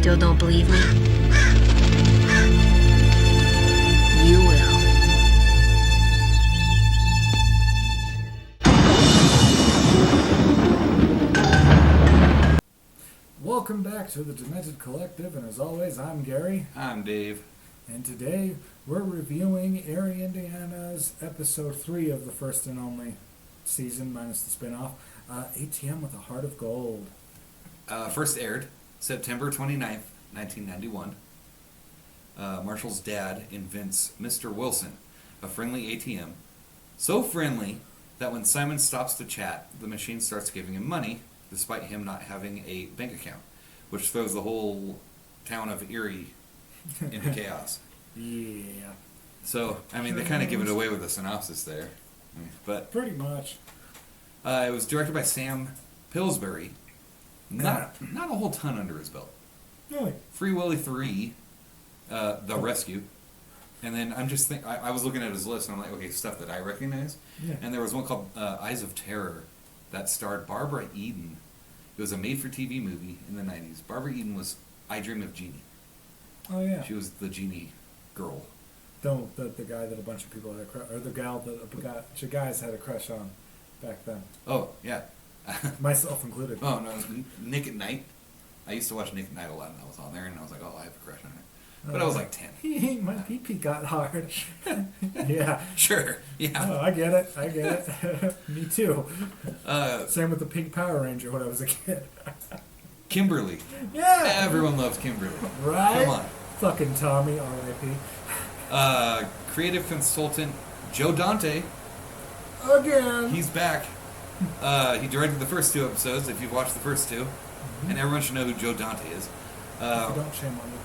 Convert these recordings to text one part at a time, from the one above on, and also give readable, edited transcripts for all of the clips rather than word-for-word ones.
still don't believe me? You will. Welcome back to the Demented Collective, and as always, I'm Gary. I'm Dave. And today, we're reviewing Eerie, Indiana's episode 3 of the first and only season, minus the spin-off, ATM with a Heart of Gold. First aired September 29th, 1991. Marshall's dad invents Mr. Wilson, a friendly ATM. So friendly that when Simon stops to chat, the machine starts giving him money, despite him not having a bank account, which throws the whole town of Eerie into chaos. Yeah. So, I mean, they kind of give it away with the synopsis there. But pretty much. It was directed by Sam Pillsbury. Not a whole ton under his belt. Really? Free Willy 3, The Rescue. And then I was looking at his list and I'm like, okay, stuff that I recognize. Yeah. And there was one called Eyes of Terror that starred Barbara Eden. It was a made-for-TV movie in the 90s. Barbara Eden was I Dream of Jeannie. Oh, yeah. She was the Jeannie girl. The guy that a bunch of people had a crush, or the gal that a bunch of guys had a crush on back then. Oh, yeah. Myself included. Oh, no, Nick at Night. I used to watch Nick at Night a lot, and I was on there, and I was like, oh, I have a crush on her. But I was like 10. My pee-pee got hard. Yeah. Sure, yeah. Oh, I get it. Me too. Same with the Pink Power Ranger when I was a kid. Kimberly. Yeah. Everyone loves Kimberly. Right? Come on. Fucking Tommy, R.I.P. Creative consultant Joe Dante. Again. He's back. He directed the first 2 episodes, if you've watched the first 2. And everyone should know who Joe Dante is. Don't shame on me.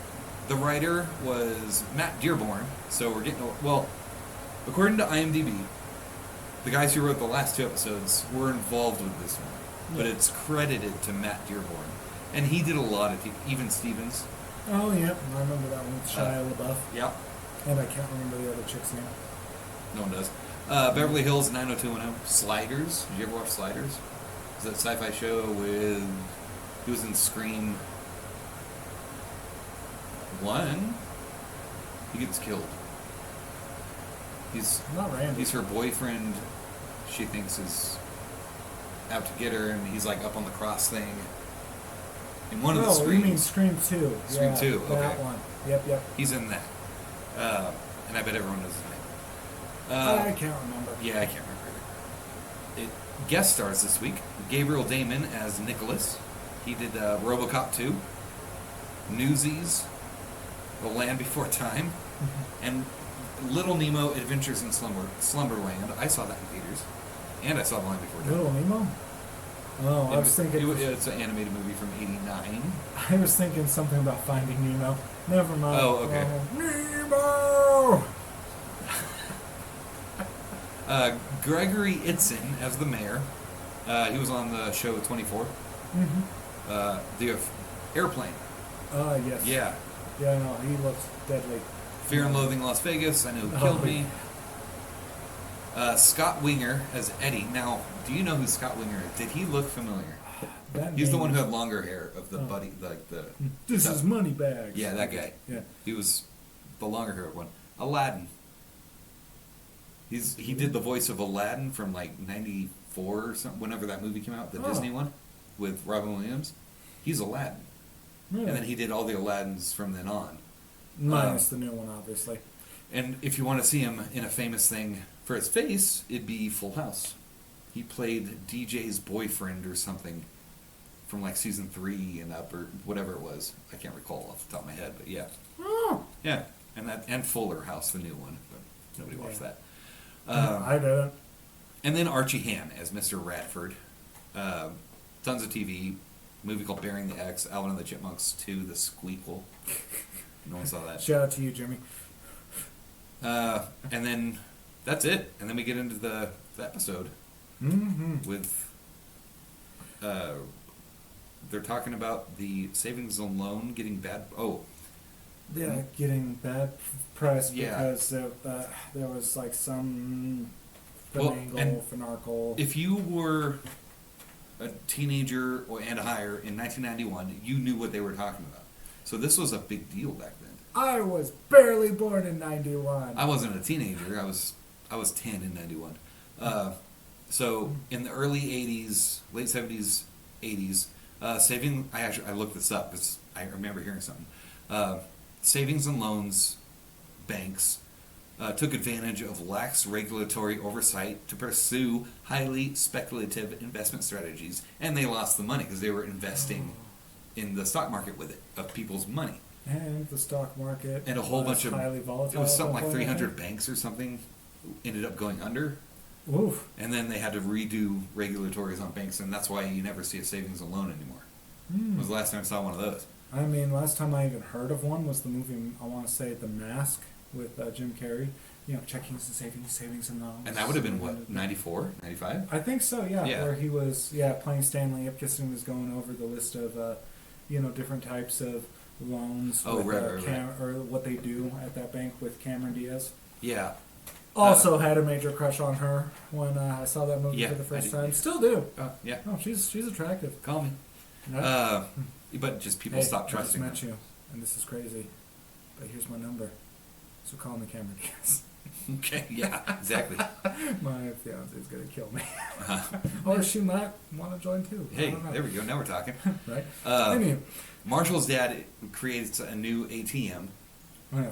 The writer was Matt Dearborn. So we're getting... Well, according to IMDb, the guys who wrote the last 2 episodes were involved with this one. Yeah. But it's credited to Matt Dearborn. And he did a lot of... Even Stevens. Oh, yeah. I remember that one with Shia LaBeouf. Yep. And I can't remember the other chick's name. No one does. Beverly Hills 90210. Sliders. Did you ever watch Sliders? It's that sci-fi show with... He was in Scream 1. He gets killed. He's not Randy. He's her boyfriend. She thinks is out to get her, and he's like up on the cross thing. In one of the Screams. You mean Scream 2. Scream 2, okay. That one. Yep. He's in that. And I bet everyone knows his name. I can't remember. Yeah, I can't remember either. It guest stars this week. Gabriel Damon as Nicholas. He did RoboCop 2, Newsies, The Land Before Time, and Little Nemo Adventures in Slumberland. I saw that in theaters. And I saw The Land Before Time. Little Nemo? Oh, I was thinking... It's an animated movie from '89. I was thinking something about Finding Nemo. Never mind. Oh, okay. Nemo! Gregory Itzin as the mayor. He was on the show 24. Mm-hmm. The Airplane. Yes. Yeah. Yeah, no, he looks deadly. Fear and Loathing Las Vegas. I Know Who Killed Me. Scott Winger as Eddie. Now, do you know who Scott Winger is? Did he look familiar? He's the one who had longer hair of the buddy, like the... This is Moneybags. Yeah, that guy. Yeah. He was the longer haired one. Aladdin. He did the voice of Aladdin from like 94 or something, whenever that movie came out, the Disney one, with Robin Williams. He's Aladdin. Really? And then he did all the Aladdins from then on. Minus the new one, obviously. And if you want to see him in a famous thing for his face, it'd be Full House. He played DJ's boyfriend or something from like season 3 and up, or whatever it was. I can't recall off the top of my head, but yeah. Oh. Yeah, and Fuller House, the new one, but nobody watched that. I didn't. And then Archie Han as Mr. Radford. Tons of TV. Movie called Bearing the X. Alvin and the Chipmunks 2, The Squeakle. No one saw that. Shout out to you, Jimmy. And then that's it. And then we get into the episode with... they're talking about the savings and loan getting bad... Oh. Yeah, getting bad press because there was like some finagle. If you were a teenager and higher in 1991, you knew what they were talking about. So this was a big deal back then. I was barely born in 91. I wasn't a teenager. I was 10 in 91. So in the early 80s, late 70s, 80s, I looked this up because I remember hearing something. Savings and loans banks took advantage of lax regulatory oversight to pursue highly speculative investment strategies, and they lost the money because they were investing in the stock market with it, of people's money. And the stock market And a whole was bunch of, highly volatile. it was something at like one point. 300 banks or something ended up going under. Oof. And then they had to redo regulatories on banks, and that's why you never see a savings and loan anymore. When was the last time I saw one of those? I mean, last time I even heard of one was the movie, I want to say The Mask with Jim Carrey. You know, checkings and savings and loans. And that would have been, what, 94, 95? I think so, yeah. Yeah. Where he was, playing Stanley Ipkiss and was going over the list of, different types of loans. Oh, with, right. Or what they do at that bank with Cameron Diaz. Yeah. Also had a major crush on her when I saw that movie Yeah, for the first I did. time. Still do. Oh, yeah. Oh, she's attractive. Call me. No? But just people Hey, stop I just trusting met her. you, and this is crazy. But here's my number. So call me Cameron Diaz. Okay, yeah, exactly. My fiance is gonna kill me. Uh-huh. Or she might want to join too. I Hey, don't know. there we go. Now we're talking. Right? Uh, Marshall's dad creates a new ATM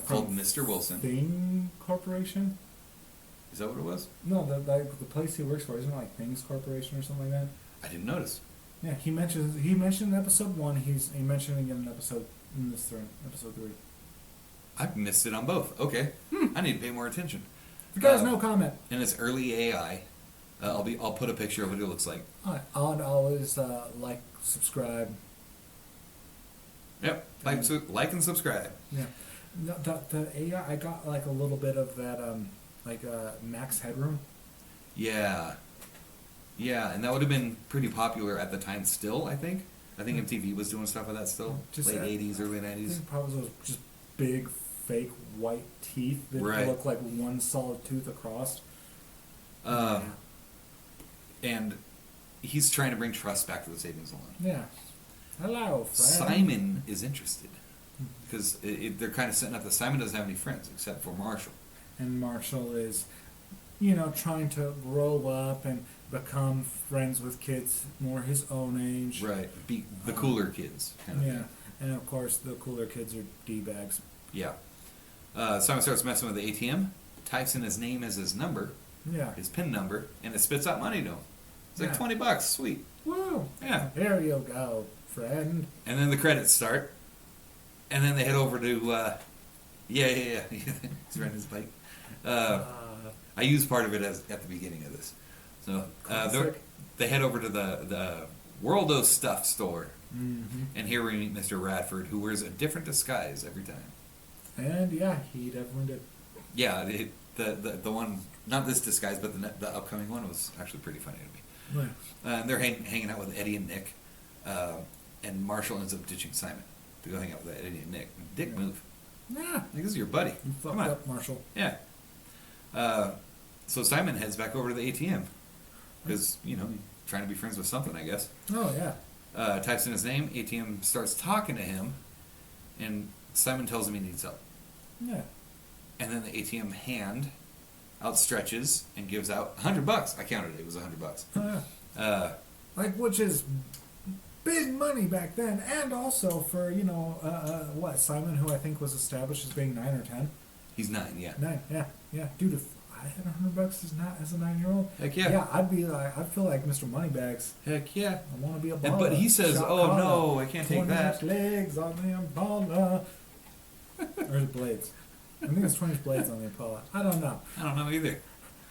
called Mr. Wilson. Thing Corporation? Is that what it was? No, the place he works for isn't it like Things Corporation or something like that. I didn't notice. Yeah, he mentioned in episode 1. He mentioned it again in episode 3. I've missed it on both. Okay, I need to pay more attention. You guys no comment. And it's early AI. I'll put a picture of what it looks like. I'd always like, subscribe. Yep, like and subscribe. Yeah, no, the AI. I got like a little bit of that Max Headroom. Yeah, and that would have been pretty popular at the time. Still, I think MTV was doing stuff with that still. Just late that- '80s, early I '90s. think probably those just big fake white teeth that Right. look like one solid tooth across. And he's trying to bring trust back to the savings and loan. Yeah. Hello, friend. Simon is interested because they're kind of setting up that Simon doesn't have any friends except for Marshall. And Marshall is, trying to grow up and become friends with kids more his own age. Right, be the cooler kids. Kind of Yeah. thing. And of course, the cooler kids are D-bags. Yeah. Simon starts messing with the ATM, types in his name as his number, Yeah. his PIN number, and it spits out money to him. It's like Yeah. $20, sweet. Woo! Yeah. There you go, friend. And then the credits start, and then they head over to, yeah. He's riding his bike. I used part of it at the beginning of this. So Classic. they head over to the Worldo Stuff store, Mm-hmm. and here we meet Mr. Radford, who wears a different disguise every time. And yeah, he definitely did. Yeah, the one, not this disguise, but the upcoming one was actually pretty funny to me. Yeah. And they're hanging out with Eddie and Nick, and Marshall ends up ditching Simon to go hang out with Eddie and Nick. Dick Yeah. move. Yeah. Like, this is your buddy. You Come fucked on. up, Marshall. Yeah. So Simon heads back over to the ATM because trying to be friends with something, I guess. Oh, yeah. Types in his name. ATM starts talking to him, and Simon tells him he needs help. Yeah. And then the ATM hand outstretches and gives out $100. I counted it. It was $100. Oh, yeah. Which is big money back then, and also for, Simon, who I think was established as being 9 or 10. He's 9, yeah. 9, yeah. Dude, if I had $100 as a 9-year-old, Heck yeah. yeah, I'd feel like Mr. Moneybags. Heck yeah. I want to be a baller. But he says, Shot "Oh, caller. no, I can't take 20 that." legs on the Impala. Or is it Blades? I think it's 20 Blades on the Impala. I don't know. I don't know either.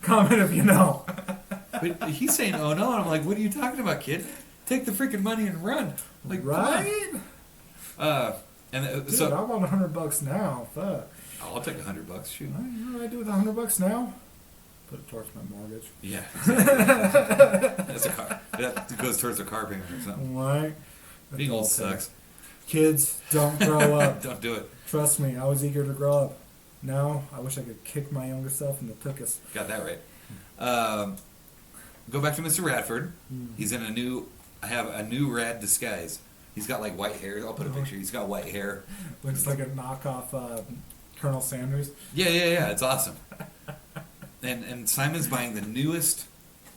Comment if you know. But he's saying, "Oh no," and I'm like, "What are you talking about, kid? Take the freaking money and run!" Like, Right? Come on. Dude, So I want $100 now. Fuck. I'll take $100. Shoot. You know what I do with $100 now? Put it towards my mortgage. Yeah. Exactly. That's a car. That goes towards a car payment or something. Right? Being old Adult thing. sucks. Kids, don't grow up. Don't do it. Trust me, I was eager to grow up. Now, I wish I could kick my younger self in the tuchus. Got that right. Go back to Mr. Radford. Mm. He's in I have a new rad disguise. He's got like white hair. I'll put a picture. He's got white hair. Looks like a knockoff Colonel Sanders. Yeah. It's awesome. And Simon's buying the newest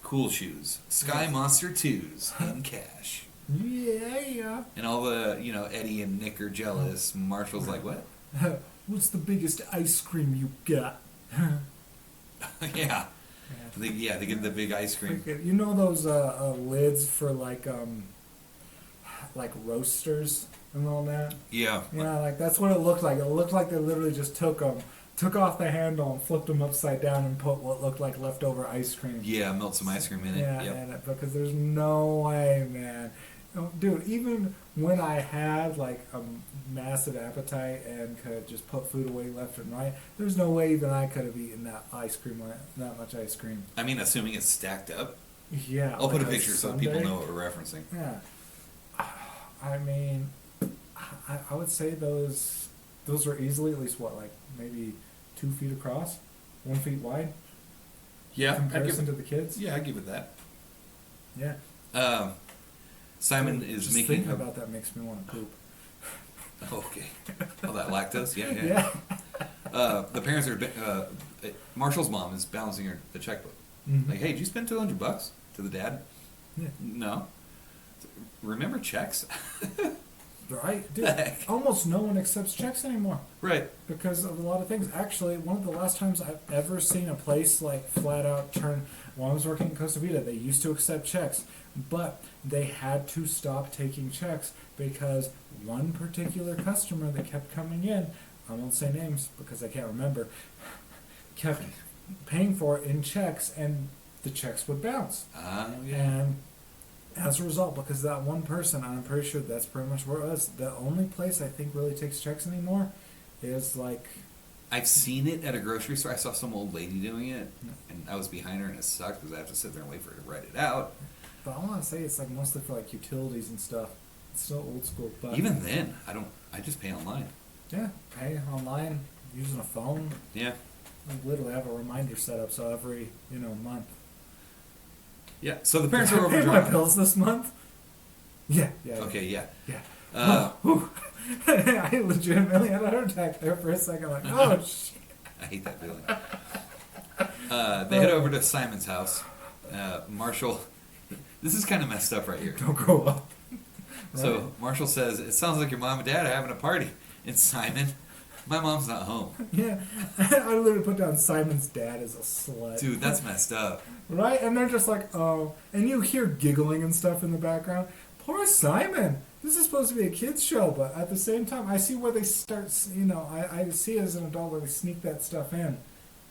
cool shoes, Sky Monster 2s in cash. Yeah. And all the, Eddie and Nick are jealous. Marshall's like, what? What's the biggest ice cream you got? Yeah. They get the big ice cream. You know those lids for like roasters and all that? Yeah. Yeah, like that's what it looked like. It looked like they literally just took off the handle and flipped them upside down and put what looked like leftover ice cream. Yeah, melt some ice cream in it. Yeah, Yep. because there's no way, man. Dude, even when I had like a massive appetite and could just put food away left and right, there's no way even I could have eaten that much ice cream. I mean, assuming it's stacked up. Yeah. I'll put a like picture so sundae. people know what we're referencing. Yeah. I mean, I would say those were easily at least what, like maybe 2 feet across, 1 feet wide. Yeah. In comparison to the kids. Yeah, I give it that. Yeah. Simon Dude, is just making thinking about that makes me want to poop. Okay. Oh, that lactose? Yeah. Yeah. The parents are... Marshall's mom is balancing the checkbook. Mhm. Like, hey, did you spend $200 to the dad? Yeah. No. Remember checks? Right, dude. Heck. Almost no one accepts checks anymore Right. because of a lot of things. Actually, one of the last times I've ever seen a place like flat out turn. When I was working in Costa Vida, they used to accept checks, but they had to stop taking checks because one particular customer that kept coming in, I won't say names because I can't remember, kept paying for it in checks, and the checks would bounce. Yeah. And as a result, because that one person, I'm pretty sure that's pretty much where it was. The only place I think really takes checks anymore is like. I've seen it at a grocery store. I saw some old lady doing it, and I was behind her, and it sucked because I have to sit there and wait for her to write it out. But I want to say it's like mostly for like utilities and stuff. It's still old school, but Even then, I just pay online. yeah, pay online using a phone. Yeah. I literally have a reminder set up so every month. Yeah. So the parents are Did I pay my overdrawn. bills this month. Yeah. Okay. Yeah. Yeah. Whew. I legitimately had a heart attack there for a second. Like, oh shit. I hate that feeling. They head over to Simon's house. Marshall, this is kind of messed up right here. Don't grow up. So Right. Marshall says, "It sounds like your mom and dad are having a party." And Simon, my mom's not home. Yeah, I literally put down Simon's dad as a slut. Dude, that's messed up. Right? And they're just like, oh. And you hear giggling and stuff in the background. Poor Simon. This is supposed to be a kid's show, but at the same time, I see where they start, I see as an adult where they sneak that stuff in.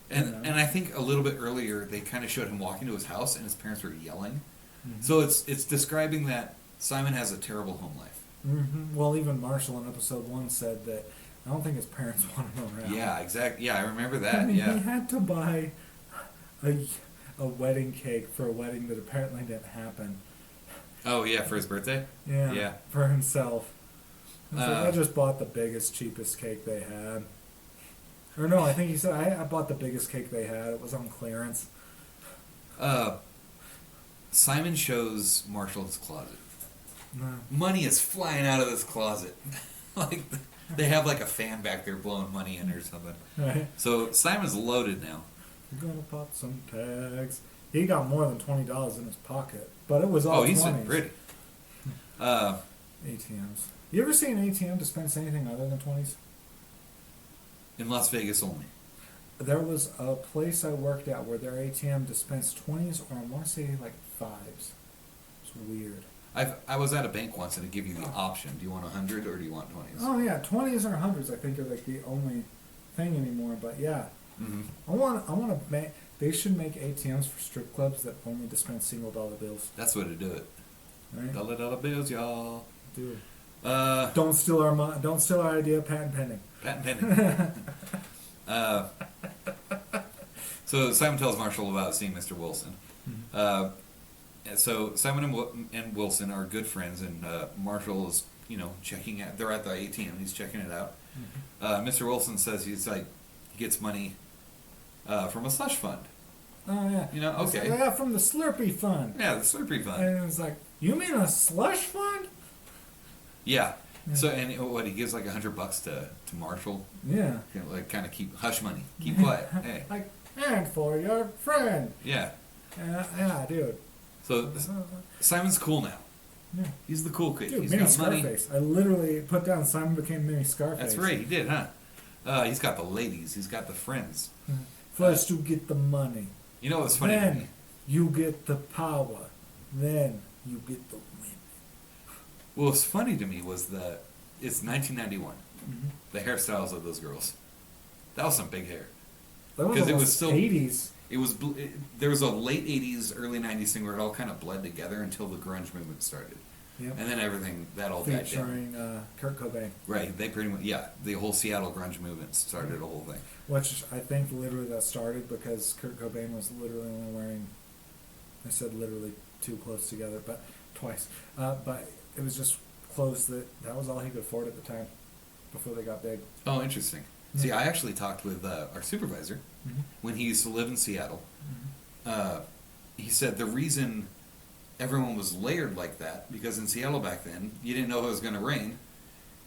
And I think a little bit earlier they kind of showed him walking to his house and his parents were yelling. Mhm. So it's describing that Simon has a terrible home life. Mm-hmm. Well, even Marshall in episode 1 said that I don't think his parents want him around. Yeah, exactly. Yeah, I remember that. I mean, Yeah. he had to buy a wedding cake for a wedding that apparently didn't happen. Oh yeah, for his birthday. Yeah. Yeah. For himself. It's like, I Uh, just bought the biggest, cheapest cake they had. Or no, I think he said I bought the biggest cake they had. It was on clearance. Simon shows Marshall his closet. No. Money is flying out of this closet. Like they have like a fan back there blowing money in or something. Right. So Simon's loaded now. You're gonna pop some tags. He got more than $20 in his pocket, but it was all Oh, he's 20s. pretty. ATMs. You ever see an ATM dispense anything other than 20s? In Las Vegas only. There was a place I worked at where their ATM dispensed 20s, or I want to say like 5s. It's weird. I was at a bank once and it gave you the option. Do you want 100 or do you want 20s? Oh yeah, 20s or 100s I think are like the only thing anymore. But yeah, Mm-hmm. I want to make. They should make ATMs for strip clubs that only dispense $1 bills. That's the way to do it. Right? Dollar bills, y'all. Dude. Uh, Don't steal our Don't steal our idea. Patent pending. patent pending. So Simon tells Marshall about seeing Mr. Wilson. So Simon and Wilson are good friends, and Marshall is, checking out. They're at the ATM. He's checking it out. Mr. Wilson says he gets money from a slush fund. Oh yeah. Okay. It's like, yeah, from the Slurpee fund. Yeah, the Slurpee fund. And it's like, you mean a slush fund? Yeah. Yeah. So and what he gives like $100 to Marshall, Yeah. you know, like kind of keep hush money, keep quiet. Hey. Like, and for your friend. Yeah. Yeah, dude. So Simon's cool now. Yeah. He's the cool kid. Dude, He's mini got money. Scarface. I literally put down Simon became mini Scarface. That's right. He did, huh? He's got the ladies. He's got the friends. First you get the money. You know what's funny to Then me? you get the power. Then you get the women. Well, what's funny to me was that it's 1991. Mm-hmm. The hairstyles of those girls. That was some big hair. That was 'Cause it was almost still- 80s. It was there was a late 80s, early 90s thing where it all kind of bled together until the grunge movement started. Yep. And then everything, that all died down. Featuring Kurt Cobain. Right, they pretty much, yeah, the whole Seattle grunge movement started a whole thing. Which I think literally that started because Kurt Cobain was literally only wearing, I said literally too close together, but twice. But it was just clothes that was all he could afford at the time before they got big. Oh, interesting. Yeah. See, I actually talked with our supervisor Mm-hmm. when he used to live in Seattle. Mm-hmm. He said the reason everyone was layered like that, because in Seattle back then, you didn't know if it was going to rain.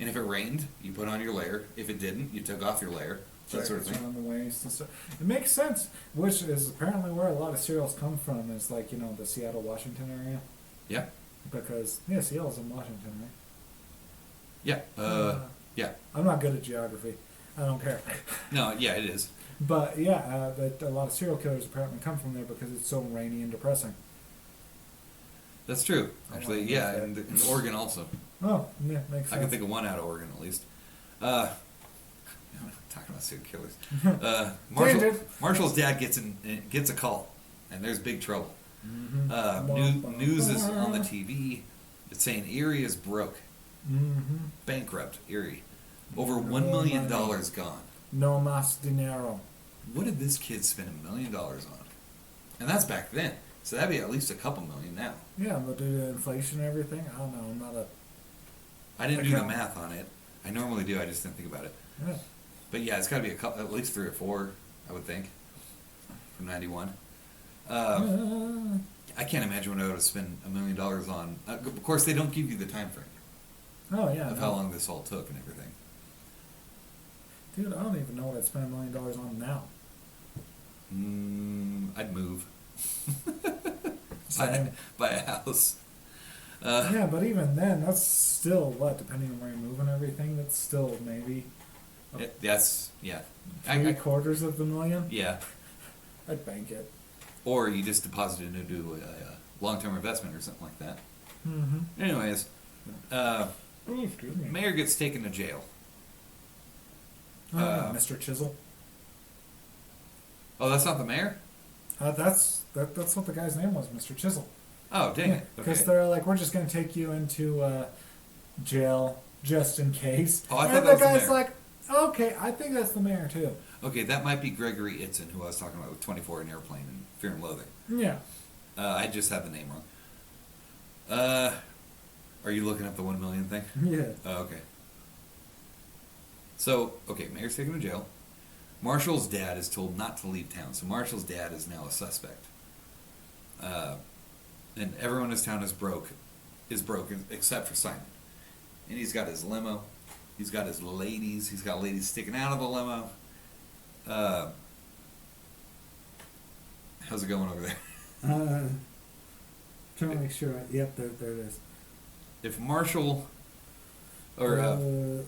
And if it rained, you put on your layer. If it didn't, you took off your layer. That sort of Jackets thing. around the waist and stuff. It makes sense, which is apparently where a lot of cereals come from. Is like the Seattle, Washington area, Yeah. because Seattle's in Washington, right? Yeah. Yeah. I'm not good at geography. I don't care. No, yeah, it is. But yeah, that a lot of serial killers apparently come from there because it's so rainy and depressing. That's true. I Actually, like yeah, that. and in Oregon also. Oh, yeah, makes sense. I can think of one out of Oregon at least. Talking about serial killers. Tangent. Marshall's dad gets a call, and there's big trouble. Mhm. News is on the TV. It's saying Eerie is broke, Mm-hmm. bankrupt. Eerie, over No $1 million money. gone. No mas dinero. What did this kid spend $1 million on? And that's back then. So that'd be at least a couple million now. Yeah, but due to inflation and everything, I don't know. I'm not a. I didn't do the Okay. math on it. I normally do. I just didn't think about it. Yeah. But yeah, it's got to be a couple, at least 3 or 4, I would think, from '91. I can't imagine what I would have spent $1 million on. Of course, they don't give you the time frame Oh yeah. of no. how long this all took and everything. Dude, I don't even know what I'd spend $1 million on now. I'd move. Same. buy a house. Yeah, but even then, that's still what, depending on where you move and everything, that's still maybe That's yeah. three-quarters of the million. Yeah. I'd bank it. Or you just deposit it into a long-term investment or something like that. Mm-hmm. Anyways, Oh, excuse me. mayor gets taken to jail. Mr. Chisel. Oh, that's not the mayor? That's what the guy's name was, Mr. Chisel. Oh, dang it. Because Okay. they're like, we're just gonna take you into jail just in case. Oh, I thought and that the was the guy's mayor. like, okay, I think that's the mayor too. Okay, that might be Gregory Itzin, who I was talking about with 24 and Airplane and Fear and Loathing. Yeah. I just had the name wrong. Are you looking up the 1 million thing? Yeah. Oh, okay. So, okay, mayor's taken to jail. Marshall's dad is told not to leave town, so Marshall's dad is now a suspect. And everyone in his town is broke except for Simon. And he's got his limo. He's got his ladies. He's got ladies sticking out of the limo. How's it going over there? Trying to make sure. Yep, there it is. If Marshall, or oh,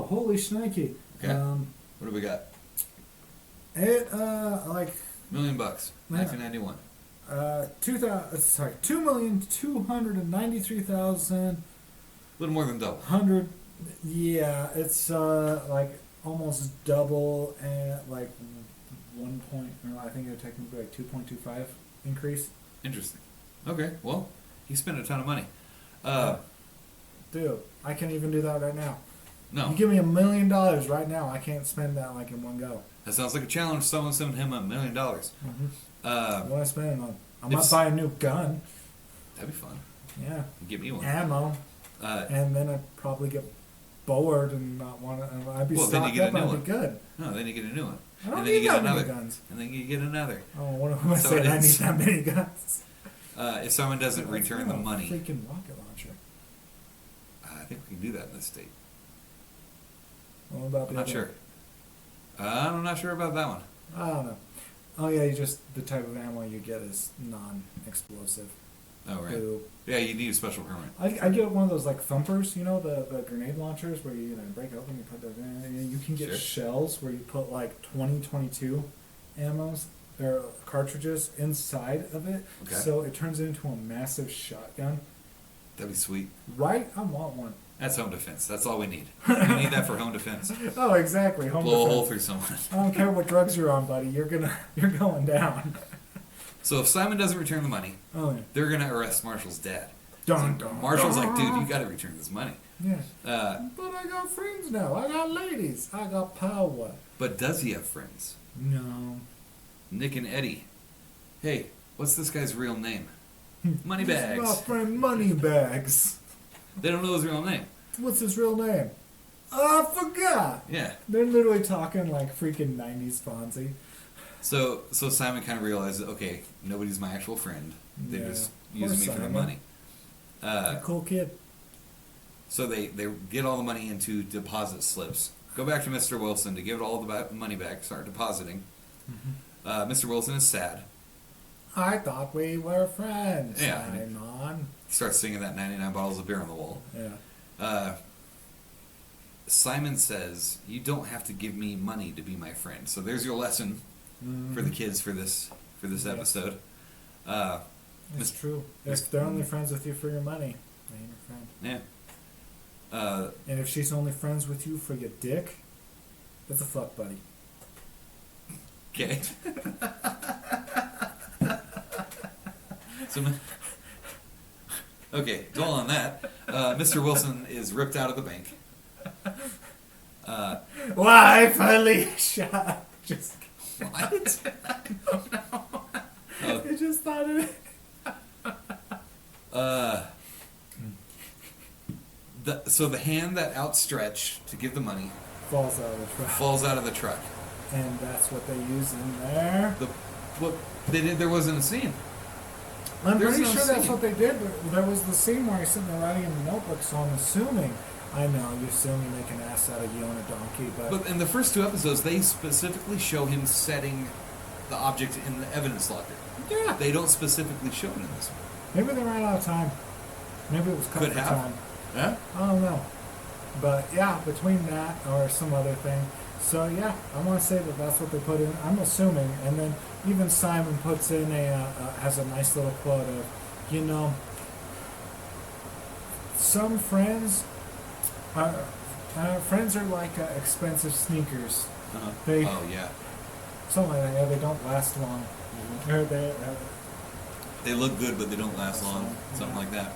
holy shnikey. Okay. What do we got? It like $1 million, 1991. 2,293,100. A little more than double. Yeah, it's like almost double and like 1 point. No, I think it would technically like 2.25 increase. Interesting. Okay, well, he spent a ton of money. Dude, I can't even do that right now. No, You give me $1 million right now, I can't spend that like in one go. that sounds like a challenge. Someone sent him $1 million. What am I spending on? I might It's- buy a new gun. That'd be fun. Yeah. Give me one. Ammo. Uh, And then I'd probably get bored and not want to. I'd be Well, then you stocked get a up new and I'd one. be good. no, then you get a new one. I don't and then need you get that many another. guns. And then you get another. Oh, what am I So saying? it I need is. that many guns. If someone doesn't Let's return go. the money, Freaking rocket launcher. I think we can do that in this state. What about I'm the not other sure. I'm not sure about that one. one? I don't know. Oh yeah, you just the type of ammo you get is non-explosive. Oh, right. Boo. Yeah, you need a special permit. I get one of those like thumpers, you know, the grenade launchers where you break it open, you put those in. You can get Sure. shells where you put like 2022 ammos or cartridges inside of it, Okay. so it turns into a massive shotgun. That'd be sweet. Right? I want one. That's home defense. That's all we need. We need that for home defense. Oh, exactly. Home Blow a hole defense. through someone. I don't care what drugs you're on, buddy. You're going down. So if Simon doesn't return the money, Oh yeah. they're gonna arrest Marshall's dad. Dun, So dun, Marshall's like, dude, dun. you gotta return this money. Yeah. Uh, But I got friends now. I got ladies. I got power. but does he have friends? No. Nick and Eddie. Hey, what's this guy's real name? This Moneybags. is my friend Moneybags. They don't know his real name. What's his real name? I forgot. Yeah. They're literally talking like freaking 90s Fonzie. So Simon kind of realizes, okay, nobody's my actual friend. They're Yeah. just Poor using me for the Simon. money. A cool kid. So they get all the money into deposit slips. Go back to Mr. Wilson to give all the money back. Start depositing. Mr. Wilson is sad. I thought we were friends. Yeah. Simon. He starts singing that 99 bottles of beer on the wall. Yeah. Simon says, you don't have to give me money to be my friend. So there's your lesson for the kids for this Yes. episode. It's Mr. true. If they're only friends with you for your money, they ain't your friend. Yeah. And if she's only friends with you for your dick, that's a fuck buddy. Okay. So, okay, dwell on that. Mr. Wilson is ripped out of the bank. Wife, Alicia. Just What? I just thought of it. So the hand that outstretched to give the money Falls out of the truck. falls out of the truck. And that's what they use in there. What they did? There wasn't a scene. I'm There's pretty no sure that's scene. what they did, but there was the scene where he's sitting there writing in the notebook, so I'm assuming. I know, you assume you make an ass out of you and a donkey, But in the first two episodes, they specifically show him setting the object in the evidence locker. yeah, They don't specifically show it in this one. maybe they ran out of time. Maybe it was cut Could for have. time. Huh? I don't know. But yeah, between that or some other thing. So yeah, I want to say that that's what they put in. I'm assuming. And then even Simon puts in has a nice little quote of, some friends are like expensive sneakers. Uh-huh. They- Oh yeah. Something like that. Yeah, they don't last long. Or They look good, but they don't last long. Something like that.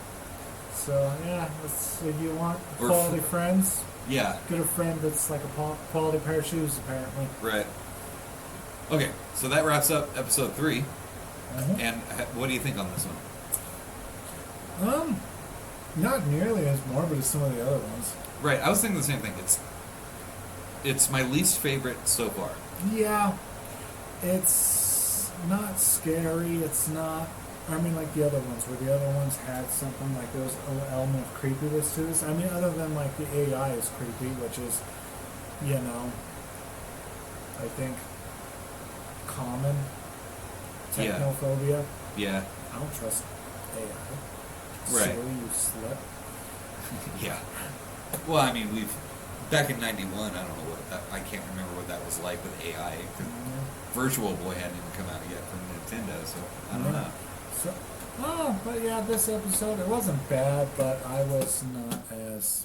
so yeah, if you want Or quality friends, Yeah. get a friend that's like a quality pair of shoes, apparently. Right. Okay, so that wraps up episode 3. Mhm. And what do you think on this one? Not nearly as morbid as some of the other ones. Right, I was thinking the same thing. It's my least favorite so far. Yeah, it's not scary. It's not. I mean, like the other ones, where the other ones had something like there was an element of creepiness to this. I mean, other than like the AI is creepy, which is, I think, common Yeah. technophobia. Yeah. I don't trust AI. Right. Silly, you slut. Yeah. Well, I mean, back in '91. I don't know I can't remember what that was like with AI. Virtual Boy hadn't even come out yet from Nintendo, so I don't know. So, but yeah, this episode, it wasn't bad, but I was not as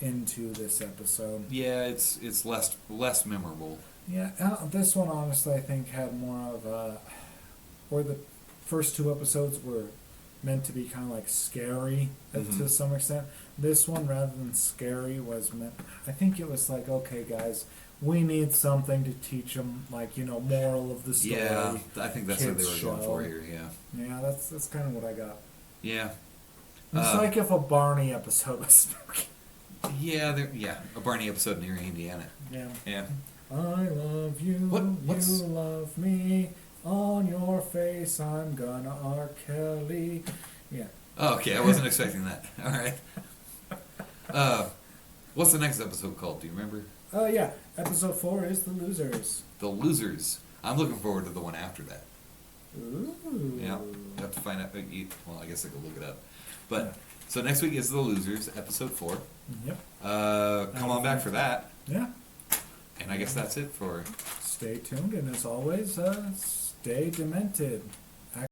into this episode. Yeah, it's less memorable. Yeah, this one honestly I think had more of a, or the first two episodes were meant to be kind of like scary to some extent. This one, rather than scary, was meant, I think it was like, okay guys, we need something to teach them, like, moral of the story. Yeah, I think that's what they kids were going show. for here. Yeah. Yeah, that's kind of what I got. Yeah. It's like if a Barney episode was spooky. Yeah, a Barney episode in Eerie, Indiana. Yeah. Yeah. I love you, What's- you love me. On your face, I'm gonna R. Kelly. Yeah. Oh, okay, I wasn't expecting that. All right. What's the next episode called? Do you remember? Yeah. Episode 4 is The Losers. The Losers. I'm looking forward to the one after that. Ooh. Yeah. You have to find out. Well, I guess I could look it up. But so next week is The Losers, episode 4. Yep. Come on back for that. Yeah. And I guess that's it for. Stay tuned, and as always, stay demented.